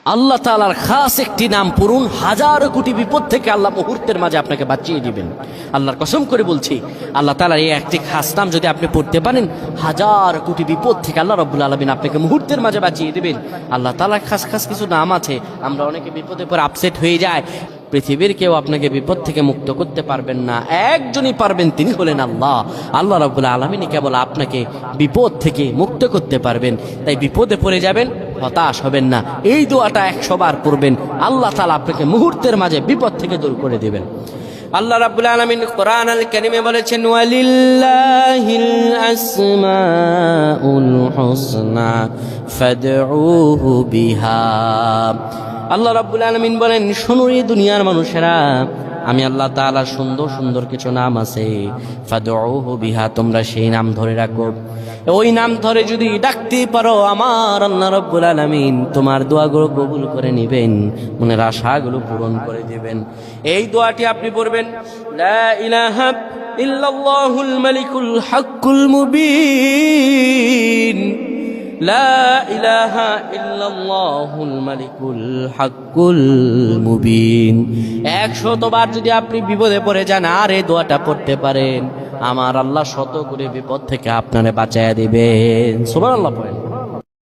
আল্লাহ তাআলার খাস একটি নাম পড়ুন, হাজার কোটি বিপদ থেকে আল্লাহ মুহূর্তের মাঝে আপনাকে বাঁচিয়ে দিবেন। আল্লাহর কসম করে বলছি, আল্লাহ তাআলার এই একটি খাস নাম যদি আপনি পড়তে পারেন, হাজার কোটি বিপদ থেকে আল্লাহ রাব্বুল আলামিন আপনাকে মুহূর্তের মাঝে বাঁচিয়ে দিবেন। আল্লাহ তাআলার খাস খাস কিছু নাম আছে, আমরা অনেকে বিপদে পড়ে আপসেট হয়ে যায়। পৃথিবীর কেউ আপনাকে বিপদ থেকে মুক্ত করতে পারবেন না, একজনই পারবেন, তিনি হলেন আল্লাহ। আল্লাহ রাব্বুল আলামিন কেবল আপনাকে বিপদ থেকে মুক্ত করতে পারবেন। তাই বিপদে পড়ে যাবেন, হতাশ হবেন না, এই দোয়াটা 100 বার পড়বেন, আল্লাহ তাআলা আপনাকে মুহূর্তের মাঝে বিপদ থেকে দূর করে দিবেন। আল্লাহ রাব্বুল আলামিন কোরআন আল কারীমে বলেছেন, ওয়ালিল্লাহিল আসমাউল হুসনা ফাদউহু বিহা। আল্লাহ রাব্বুল আলামিন বলেন, শোনো এই দুনিয়ার মানুষেরা, আমি আল্লাহ তাআলার সুন্দর সুন্দর কিছু নাম আছে, ফাদউহু বিহা, তোমরা সেই নাম ধরে রাখো। ওই নাম ধরে যদি ডাকতে পারো, আমার আল্লাহ রাব্বুল আলামিন তোমার দোয়াগুলো কবুল করে নেবেন, মনের আশাগুলো পূরণ করে দিবেন। এই দোয়াটি আপনি পড়বেন, লা ইলাহা ইল্লাল্লাহুল মালিকুল হাক্কুল মুবিন, লা ইলাহা ইল্লাল্লাহুল মালিকুল হাক্কুল মুবিন। 100 বার যদি আপনি বিপদে পড়ে যান আর এই দোয়াটা পড়তে পারেন, আমার আল্লাহ 100 করে বিপদ থেকে আপনারে বাঁচায়া দিবেন। সুবহানাল্লাহ পড়েন।